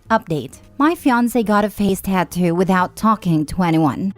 Update. My fiancé got a face tattoo without talking to anyone.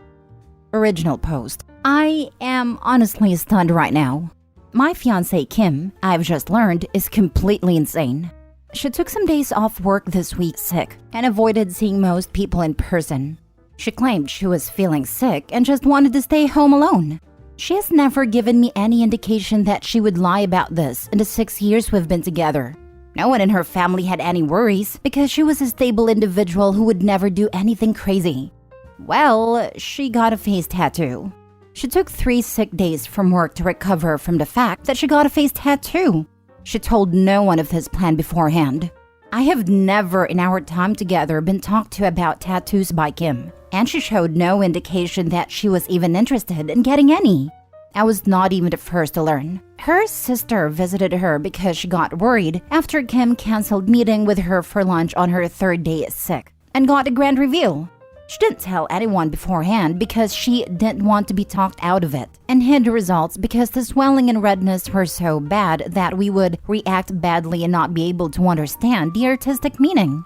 Original post. I am honestly stunned right now. My fiancé Kim, I've just learned, is completely insane. She took some days off work this week sick and avoided seeing most people in person. She claimed she was feeling sick and just wanted to stay home alone. She has never given me any indication that she would lie about this in the 6 years we've been together. No one in her family had any worries because she was a stable individual who would never do anything crazy. Well, she got a face tattoo. She took 3 sick days from work to recover from the fact that she got a face tattoo. She told no one of this plan beforehand. I have never in our time together been talked to about tattoos by Kim, and she showed no indication that she was even interested in getting any. I was not even the first to learn. Her sister visited her because she got worried after Kim canceled meeting with her for lunch on her 3rd day sick and got a grand reveal. She didn't tell anyone beforehand because she didn't want to be talked out of it, and hid the results because the swelling and redness were so bad that we would react badly and not be able to understand the artistic meaning.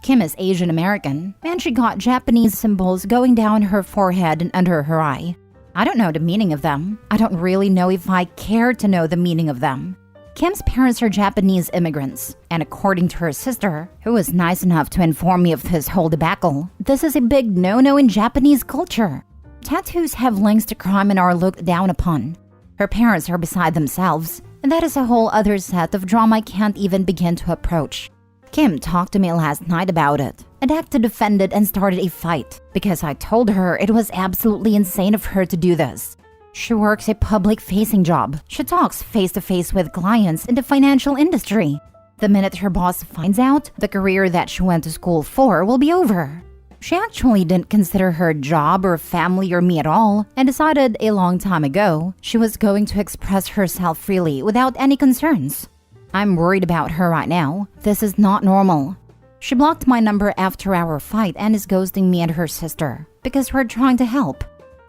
Kim is Asian American, and she got Japanese symbols going down her forehead and under her eye. I don't know the meaning of them. I don't really know if I care to know the meaning of them. Kim's parents are Japanese immigrants, and according to her sister, who was nice enough to inform me of this whole debacle, this is a big no-no in Japanese culture. Tattoos have links to crime and are looked down upon. Her parents are beside themselves, and that is a whole other set of drama I can't even begin to approach. Kim talked to me last night about it and acted offended and started a fight because I told her it was absolutely insane of her to do this. She works a public-facing job. She talks face-to-face with clients in the financial industry. The minute her boss finds out, the career that she went to school for will be over. She actually didn't consider her job or family or me at all and decided a long time ago she was going to express herself freely without any concerns. I'm worried about her right now. This is not normal. She blocked my number after our fight and is ghosting me and her sister because we're trying to help.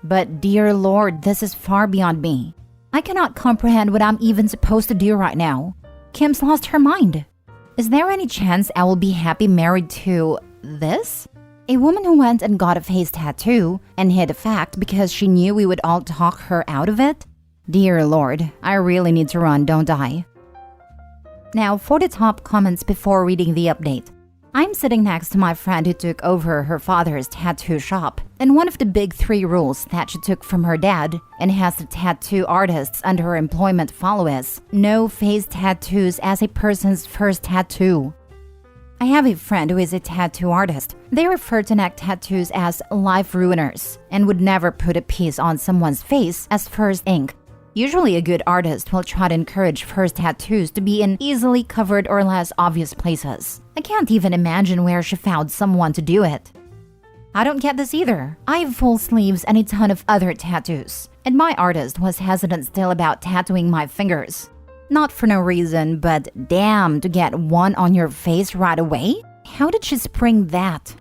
But dear Lord, this is far beyond me. I cannot comprehend what I'm even supposed to do right now. Kim's lost her mind. Is there any chance I will be happy married to this? A woman who went and got a face tattoo and hid the fact because she knew we would all talk her out of it? Dear Lord, I really need to run, don't I? Now for the top comments before reading the update. I'm sitting next to my friend who took over her father's tattoo shop, and one of the big 3 rules that she took from her dad and has the tattoo artists under her employment follow is no face tattoos as a person's first tattoo. I have a friend who is a tattoo artist. They refer to neck tattoos as life ruiners and would never put a piece on someone's face as first ink. Usually a good artist will try to encourage first tattoos to be in easily covered or less obvious places. I can't even imagine where she found someone to do it. I don't get this either. I have full sleeves and a ton of other tattoos, and my artist was hesitant still about tattooing my fingers. Not for no reason, but damn, to get one on your face right away? How did she spring that?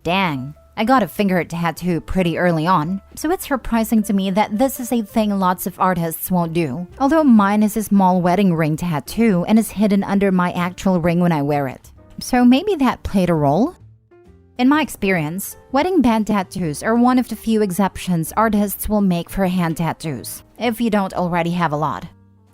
Dang. I got a finger tattoo pretty early on, so it's surprising to me that this is a thing lots of artists won't do. Although mine is a small wedding ring tattoo and is hidden under my actual ring when I wear it. So maybe that played a role? In my experience, wedding band tattoos are one of the few exceptions artists will make for hand tattoos, if you don't already have a lot.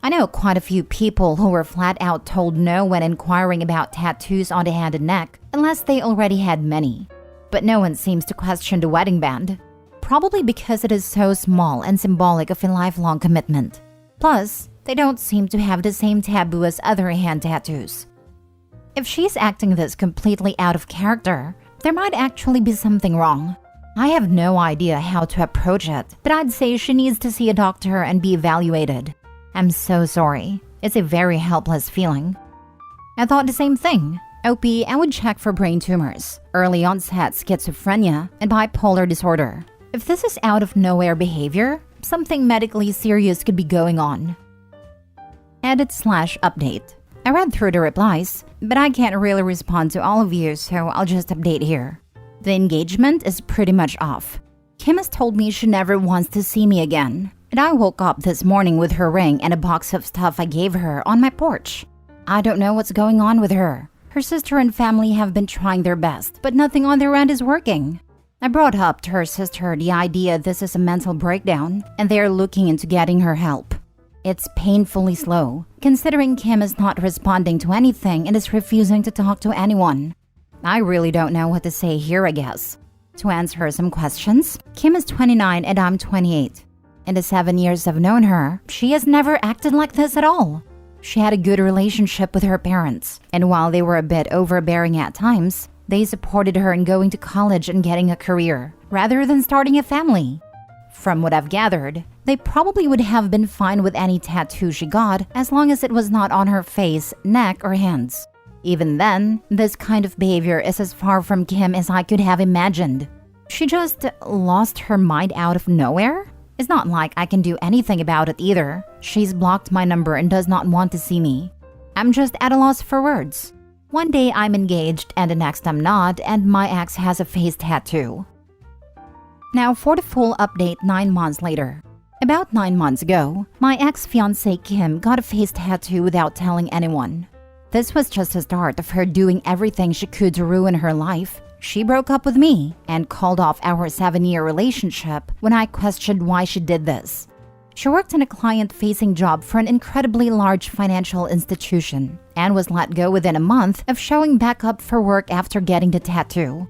I know quite a few people who were flat out told no when inquiring about tattoos on the hand and neck, unless they already had many. But no one seems to question the wedding band, probably because it is so small and symbolic of a lifelong commitment. Plus, they don't seem to have the same taboo as other hand tattoos. If she's acting this completely out of character, there might actually be something wrong. I have no idea how to approach it, but I'd say she needs to see a doctor and be evaluated. I'm so sorry. It's a very helpless feeling. I thought the same thing. OP, I would check for brain tumors, early onset schizophrenia, and bipolar disorder. If this is out of nowhere behavior, something medically serious could be going on. Edit/update. I read through the replies, but I can't really respond to all of you, so I'll just update here. The engagement is pretty much off. Kim has told me she never wants to see me again, and I woke up this morning with her ring and a box of stuff I gave her on my porch. I don't know what's going on with her. Her sister and family have been trying their best, but nothing on their end is working. I brought up to her sister the idea this is a mental breakdown and they are looking into getting her help. It's painfully slow, considering Kim is not responding to anything and is refusing to talk to anyone. I really don't know what to say here, I guess. To answer some questions, Kim is 29 and I'm 28. In the 7 years I've known her, she has never acted like this at all. She had a good relationship with her parents, and while they were a bit overbearing at times, they supported her in going to college and getting a career, rather than starting a family. From what I've gathered, they probably would have been fine with any tattoo she got as long as it was not on her face, neck, or hands. Even then, this kind of behavior is as far from Kim as I could have imagined. She just lost her mind out of nowhere? It's not like I can do anything about it either. She's blocked my number and does not want to see me. I'm just at a loss for words. One day I'm engaged and the next I'm not, and my ex has a face tattoo. Now for the full update 9 months later. About 9 months ago, my ex-fiancée Kim got a face tattoo without telling anyone. This was just the start of her doing everything she could to ruin her life. She broke up with me and called off our 7-year relationship when I questioned why she did this. She worked in a client-facing job for an incredibly large financial institution and was let go within a month of showing back up for work after getting the tattoo.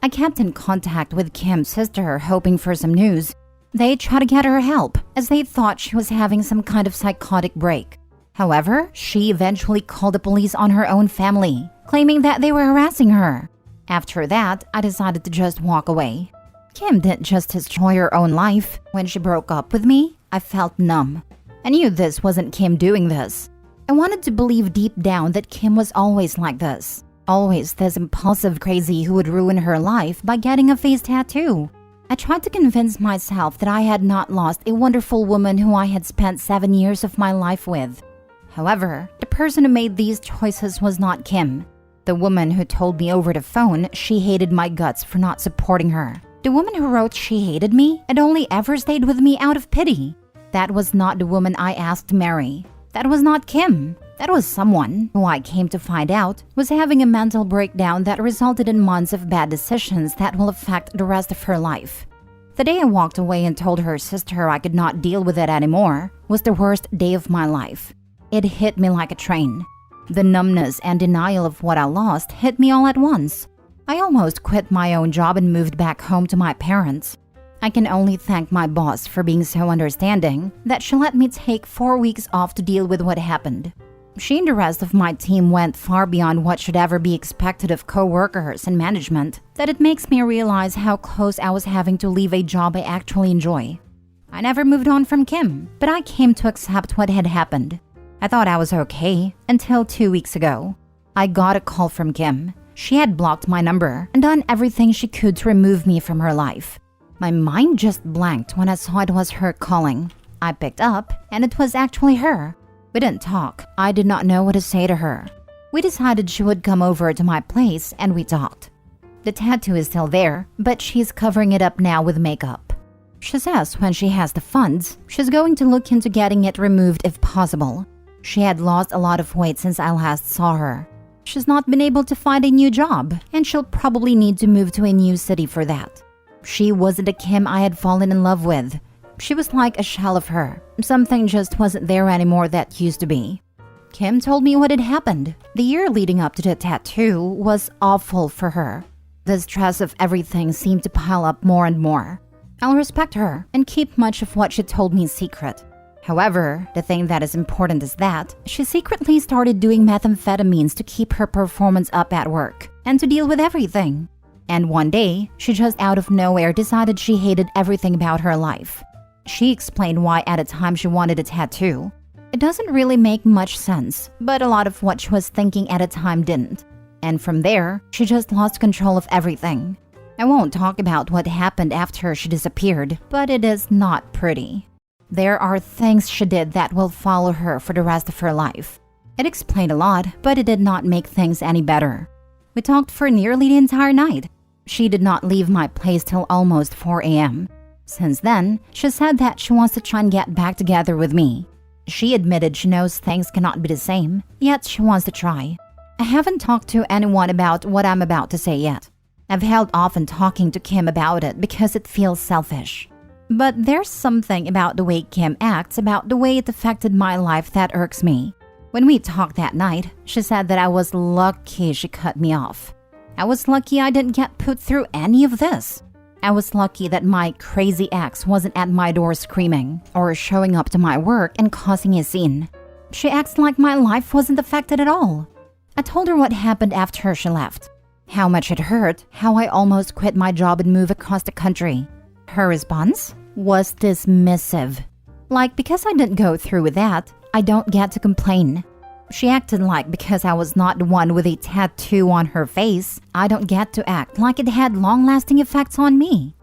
I kept in contact with Kim's sister hoping for some news. They tried to get her help as they thought she was having some kind of psychotic break. However, she eventually called the police on her own family, claiming that they were harassing her. After that, I decided to just walk away. Kim didn't just destroy her own life. When she broke up with me, I felt numb. I knew this wasn't Kim doing this. I wanted to believe deep down that Kim was always like this. Always this impulsive crazy who would ruin her life by getting a face tattoo. I tried to convince myself that I had not lost a wonderful woman who I had spent 7 years of my life with. However, the person who made these choices was not Kim. The woman who told me over the phone she hated my guts for not supporting her. The woman who wrote she hated me and only ever stayed with me out of pity. That was not the woman I asked to marry. That was not Kim. That was someone who I came to find out was having a mental breakdown that resulted in months of bad decisions that will affect the rest of her life. The day I walked away and told her sister I could not deal with it anymore was the worst day of my life. It hit me like a train. The numbness and denial of what I lost hit me all at once. I almost quit my own job and moved back home to my parents. I can only thank my boss for being so understanding that she let me take 4 weeks off to deal with what happened. She and the rest of my team went far beyond what should ever be expected of co-workers and management, that it makes me realize how close I was having to leave a job I actually enjoy. I never moved on from Kim, but I came to accept what had happened. I thought I was okay until 2 weeks ago. I got a call from Kim. She had blocked my number and done everything she could to remove me from her life. My mind just blanked when I saw it was her calling. I picked up, and it was actually her. We didn't talk. I did not know what to say to her. We decided she would come over to my place and we talked. The tattoo is still there, but she's covering it up now with makeup. She says when she has the funds, she's going to look into getting it removed if possible. She had lost a lot of weight since I last saw her. She's not been able to find a new job, and she'll probably need to move to a new city for that. She wasn't the Kim I had fallen in love with. She was like a shell of her. Something just wasn't there anymore that used to be. Kim told me what had happened. The year leading up to the tattoo was awful for her. The stress of everything seemed to pile up more and more. I'll respect her and keep much of what she told me secret. However, the thing that is important is that she secretly started doing methamphetamines to keep her performance up at work and to deal with everything. And one day, she just out of nowhere decided she hated everything about her life. She explained why at a time she wanted a tattoo. It doesn't really make much sense, but a lot of what she was thinking at a time didn't. And from there, she just lost control of everything. I won't talk about what happened after she disappeared, but it is not pretty. There are things she did that will follow her for the rest of her life. It explained a lot, but it did not make things any better. We talked for nearly the entire night. She did not leave my place till almost 4 a.m. Since then, she said that she wants to try and get back together with me. She admitted she knows things cannot be the same, yet she wants to try. I haven't talked to anyone about what I'm about to say yet. I've held off on talking to Kim about it because it feels selfish. But there's something about the way Kim acts, about the way it affected my life that irks me. When we talked that night, she said that I was lucky she cut me off. I was lucky I didn't get put through any of this. I was lucky that my crazy ex wasn't at my door screaming or showing up to my work and causing a scene. She acts like my life wasn't affected at all. I told her what happened after she left. How much it hurt, how I almost quit my job and moved across the country. Her response was dismissive. Like, because I didn't go through with that, I don't get to complain. She acted like because I was not the one with a tattoo on her face, I don't get to act like it had long-lasting effects on me.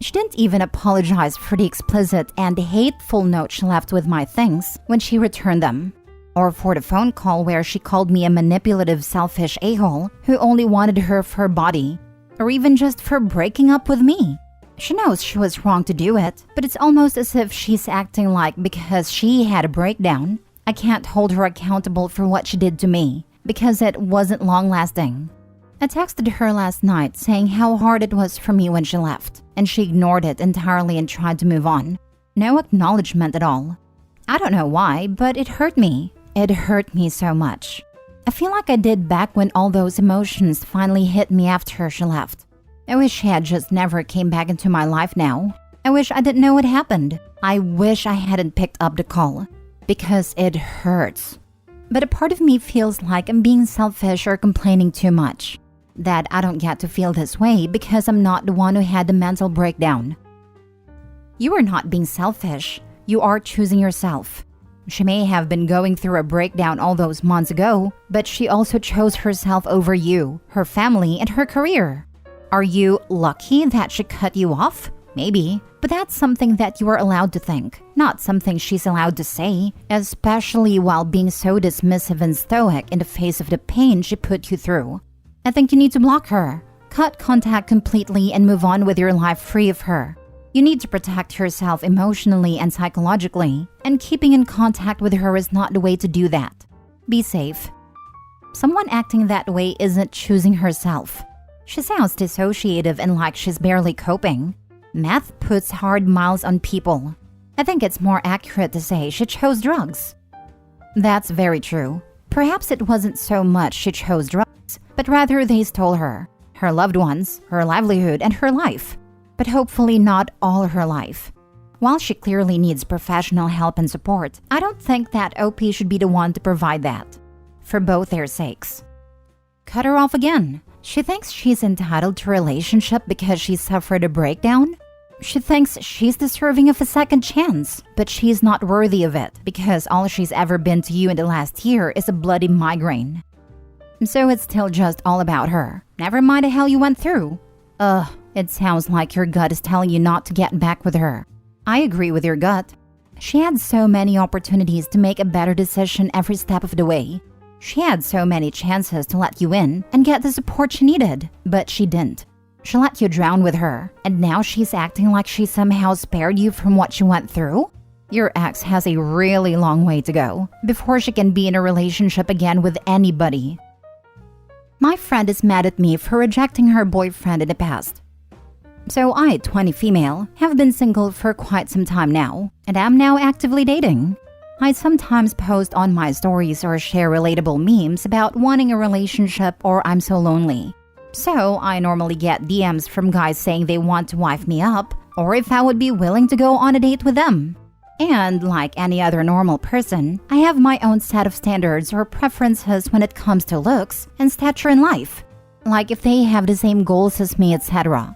She didn't even apologize for the explicit and hateful note she left with my things when she returned them. Or for the phone call where she called me a manipulative, selfish a-hole who only wanted her for her body. Or even just for breaking up with me. She knows she was wrong to do it, but it's almost as if she's acting like because she had a breakdown, I can't hold her accountable for what she did to me, because it wasn't long-lasting. I texted her last night saying how hard it was for me when she left, and she ignored it entirely and tried to move on. No acknowledgement at all. I don't know why, but it hurt me. It hurt me so much. I feel like I did back when all those emotions finally hit me after she left. I wish she had just never came back into my life now. I wish I didn't know what happened. I wish I hadn't picked up the call. Because it hurts. But a part of me feels like I'm being selfish or complaining too much. That I don't get to feel this way because I'm not the one who had the mental breakdown. You are not being selfish. You are choosing yourself. She may have been going through a breakdown all those months ago, but she also chose herself over you, her family, and her career. Are you lucky that she cut you off? Maybe, but that's something that you are allowed to think, not something she's allowed to say, especially while being so dismissive and stoic in the face of the pain she put you through. I think you need to block her, cut contact completely, and move on with your life free of her. You need to protect yourself emotionally and psychologically, and keeping in contact with her is not the way to do that. Be safe. Someone acting that way isn't choosing herself. She sounds dissociative and like she's barely coping. Meth puts hard miles on people. I think it's more accurate to say she chose drugs. That's very true. Perhaps it wasn't so much she chose drugs, but rather they stole her loved ones, her livelihood, and her life. But hopefully not all her life. While she clearly needs professional help and support, I don't think that OP should be the one to provide that. For both their sakes. Cut her off again. She thinks she's entitled to a relationship because she suffered a breakdown? She thinks she's deserving of a second chance, but she's not worthy of it because all she's ever been to you in the last year is a bloody migraine. So it's still just all about her. Never mind the hell you went through. It sounds like your gut is telling you not to get back with her. I agree with your gut. She had so many opportunities to make a better decision every step of the way. She had so many chances to let you in and get the support she needed, but she didn't. She let you drown with her, and now she's acting like she somehow spared you from what she went through? Your ex has a really long way to go before she can be in a relationship again with anybody. My friend is mad at me for rejecting her boyfriend in the past. So I, 20 female, have been single for quite some time now, and am now actively dating. I sometimes post on my stories or share relatable memes about wanting a relationship or I'm so lonely. So I normally get DMs from guys saying they want to wife me up, or if I would be willing to go on a date with them. And like any other normal person, I have my own set of standards or preferences when it comes to looks and stature in life. Like if they have the same goals as me, etc.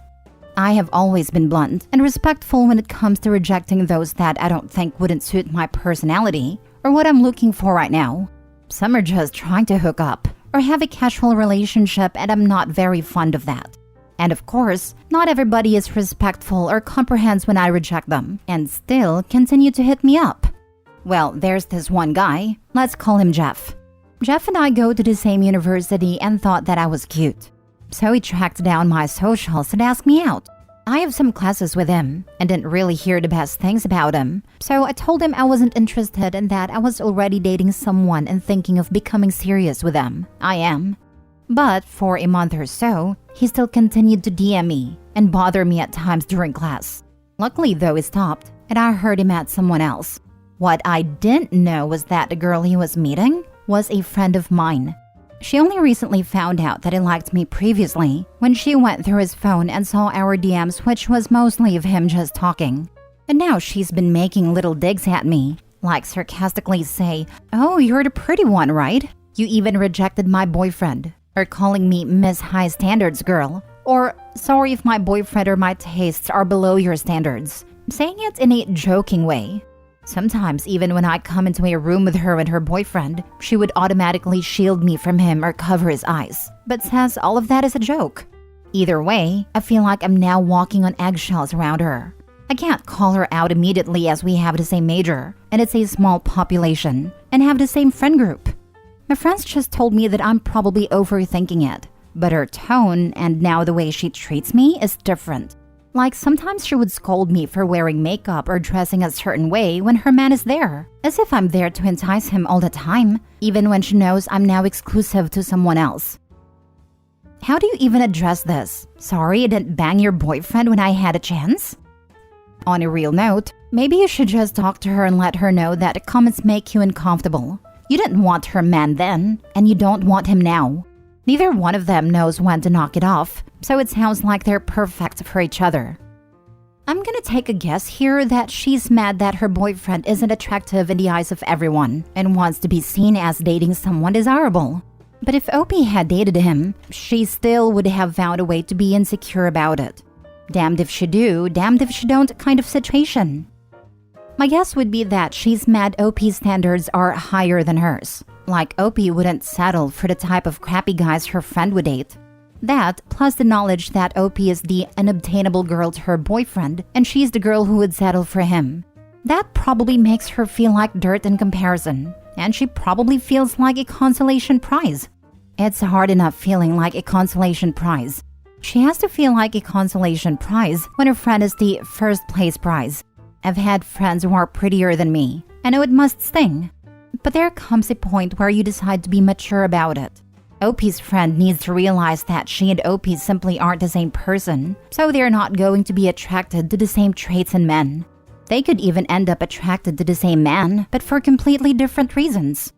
I have always been blunt and respectful when it comes to rejecting those that I don't think wouldn't suit my personality or what I'm looking for right now. Some are just trying to hook up or have a casual relationship, and I'm not very fond of that. And of course, not everybody is respectful or comprehends when I reject them and still continue to hit me up. Well, there's this one guy, let's call him Jeff. Jeff and I go to the same university and thought that I was cute. So he tracked down my socials and asked me out. I have some classes with him and didn't really hear the best things about him. So I told him I wasn't interested and that I was already dating someone and thinking of becoming serious with them. I am. But for a month or so, he still continued to DM me and bother me at times during class. Luckily though, he stopped and I heard him at someone else. What I didn't know was that the girl he was meeting was a friend of mine. She only recently found out that he liked me previously when she went through his phone and saw our DMs, which was mostly of him just talking. And now she's been making little digs at me, like sarcastically say, "Oh, you're the pretty one, right? You even rejected my boyfriend," or calling me Miss High Standards Girl, or "Sorry if my boyfriend or my tastes are below your standards," saying it in a joking way. Sometimes, even when I come into a room with her and her boyfriend, she would automatically shield me from him or cover his eyes, but says all of that is a joke. Either way, I feel like I'm now walking on eggshells around her. I can't call her out immediately as we have the same major, and it's a small population, and have the same friend group. My friends just told me that I'm probably overthinking it, but her tone and now the way she treats me is different. Like sometimes she would scold me for wearing makeup or dressing a certain way when her man is there, as if I'm there to entice him all the time, even when she knows I'm now exclusive to someone else. How do you even address this? "Sorry, I didn't bang your boyfriend when I had a chance?" On a real note, maybe you should just talk to her and let her know that the comments make you uncomfortable. You didn't want her man then, and you don't want him now. Neither one of them knows when to knock it off, so it sounds like they're perfect for each other. I'm gonna take a guess here that she's mad that her boyfriend isn't attractive in the eyes of everyone and wants to be seen as dating someone desirable. But if Opie had dated him, she still would have found a way to be insecure about it. Damned if she do, damned if she don't kind of situation. My guess would be that she's mad Opie's standards are higher than hers. Like Opie wouldn't settle for the type of crappy guys her friend would date. That, plus the knowledge that Opie is the unobtainable girl to her boyfriend, and she's the girl who would settle for him. That probably makes her feel like dirt in comparison, and she probably feels like a consolation prize. It's hard enough feeling like a consolation prize. She has to feel like a consolation prize when her friend is the first place prize. I've had friends who are prettier than me. I know it must sting. But there comes a point where you decide to be mature about it. Opie's friend needs to realize that she and Opie simply aren't the same person, so they're not going to be attracted to the same traits in men. They could even end up attracted to the same man, but for completely different reasons.